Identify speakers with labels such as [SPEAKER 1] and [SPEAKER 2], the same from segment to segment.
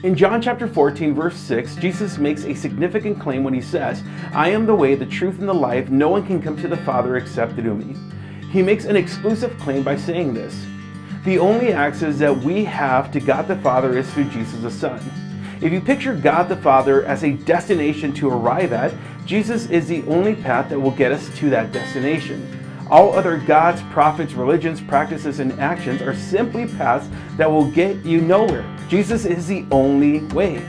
[SPEAKER 1] In John chapter 14, verse 6, Jesus makes a significant claim when he says, "I am the way, the truth, and the life. No one can come to the Father except through me." He makes an exclusive claim by saying this. The only access that we have to God the Father is through Jesus the Son. If you picture God the Father as a destination to arrive at, Jesus is the only path that will get us to that destination. All other gods, prophets, religions, practices, and actions are simply paths that will get you nowhere. Jesus is the only way.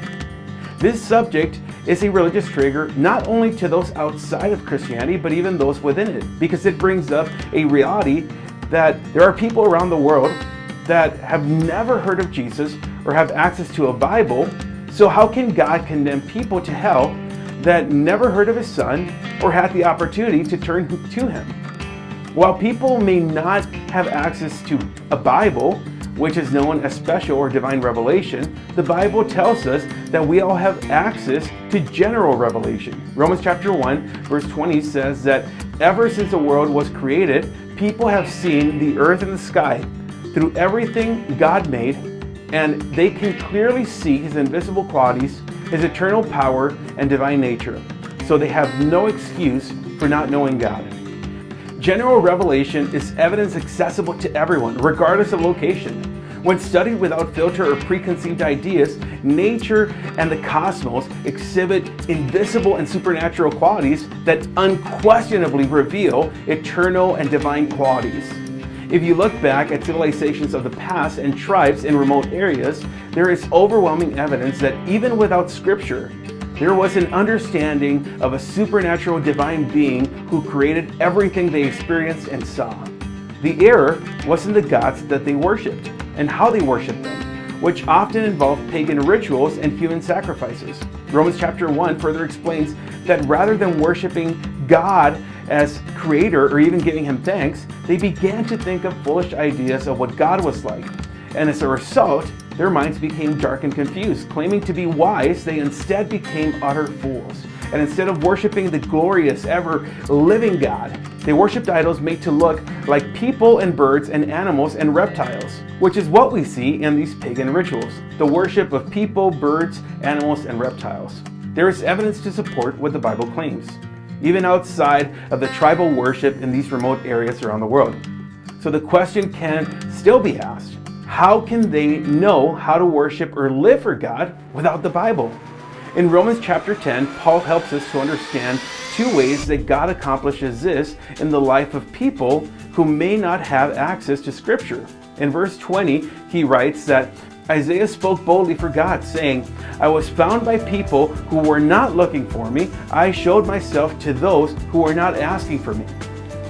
[SPEAKER 1] This subject is a religious trigger not only to those outside of Christianity, but even those within it, because it brings up a reality that there are people around the world that have never heard of Jesus or have access to a Bible. So how can God condemn people to hell that never heard of his Son or had the opportunity to turn to him? While people may not have access to a Bible, which is known as special or divine revelation, the Bible tells us that we all have access to general revelation. Romans chapter 1, verse 20 says that ever since the world was created, people have seen the earth and the sky through everything God made, and they can clearly see his invisible qualities, his eternal power, and divine nature. So they have no excuse for not knowing God. General revelation is evidence accessible to everyone, regardless of location. When studied without filter or preconceived ideas, nature and the cosmos exhibit invisible and supernatural qualities that unquestionably reveal eternal and divine qualities. If you look back at civilizations of the past and tribes in remote areas, there is overwhelming evidence that even without scripture, there was an understanding of a supernatural divine being who created everything they experienced and saw. The error was in the gods that they worshipped and how they worshipped them, which often involved pagan rituals and human sacrifices. Romans chapter 1 further explains that rather than worshiping God as creator or even giving him thanks, they began to think of foolish ideas of what God was like. And as a result, their minds became dark and confused. Claiming to be wise, they instead became utter fools. And instead of worshiping the glorious, ever-living God, they worshipped idols made to look like people and birds and animals and reptiles, which is what we see in these pagan rituals, the worship of people, birds, animals, and reptiles. There is evidence to support what the Bible claims, even outside of the tribal worship in these remote areas around the world. So the question can still be asked, how can they know how to worship or live for God without the Bible? In Romans chapter 10, Paul helps us to understand two ways that God accomplishes this in the life of people who may not have access to Scripture. In verse 20, he writes that Isaiah spoke boldly for God, saying, "I was found by people who were not looking for me. I showed myself to those who were not asking for me."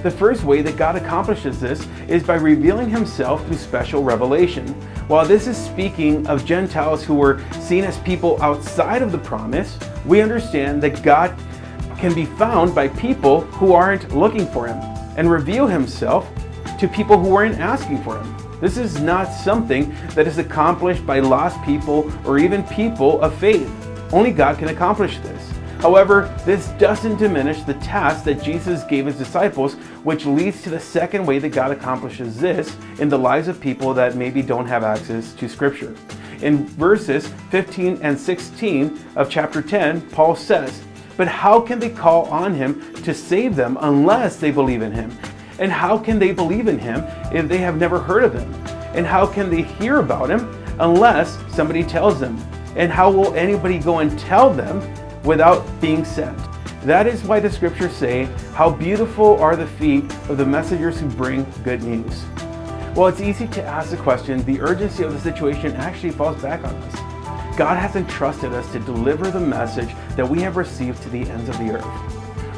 [SPEAKER 1] The first way that God accomplishes this is by revealing himself through special revelation. While this is speaking of Gentiles who were seen as people outside of the promise, we understand that God can be found by people who aren't looking for him and reveal himself to people who weren't asking for him. This is not something that is accomplished by lost people or even people of faith. Only God can accomplish this. However, this doesn't diminish the task that Jesus gave his disciples, which leads to the second way that God accomplishes this in the lives of people that maybe don't have access to Scripture. In verses 15 and 16 of chapter 10, Paul says, "But how can they call on him to save them unless they believe in him? And how can they believe in him if they have never heard of him? And how can they hear about him unless somebody tells them? And how will anybody go and tell them without being sent?" That is why the scriptures say, "How beautiful are the feet of the messengers who bring good news." Well, it's easy to ask the question, the urgency of the situation actually falls back on us. God has entrusted us to deliver the message that we have received to the ends of the earth.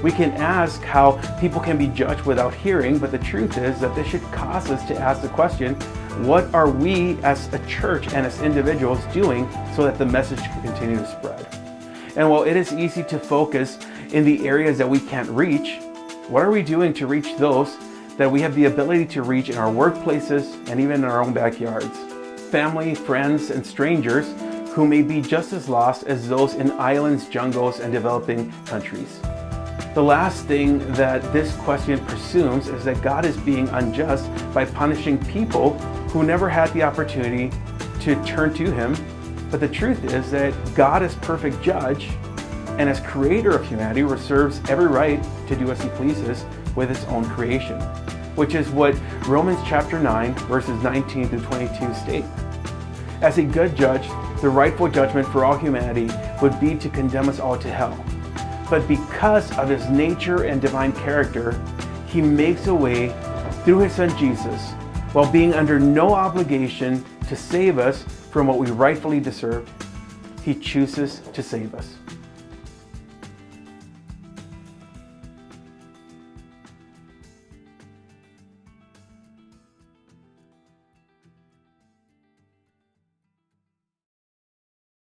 [SPEAKER 1] We can ask how people can be judged without hearing, but the truth is that this should cause us to ask the question, what are we as a church and as individuals doing so that the message can continue to spread? And while it is easy to focus in the areas that we can't reach, what are we doing to reach those that we have the ability to reach in our workplaces and even in our own backyards? Family, friends, and strangers who may be just as lost as those in islands, jungles, and developing countries. The last thing that this question presumes is that God is being unjust by punishing people who never had the opportunity to turn to him But the truth is that God is perfect judge, and as creator of humanity reserves every right to do as he pleases with his own creation, which is what Romans chapter 9, verses 19 through 22 state. As a good judge, the rightful judgment for all humanity would be to condemn us all to hell. But because of his nature and divine character, he makes a way through his son Jesus, while being under no obligation to save us from what we rightfully deserve. He chooses to save us.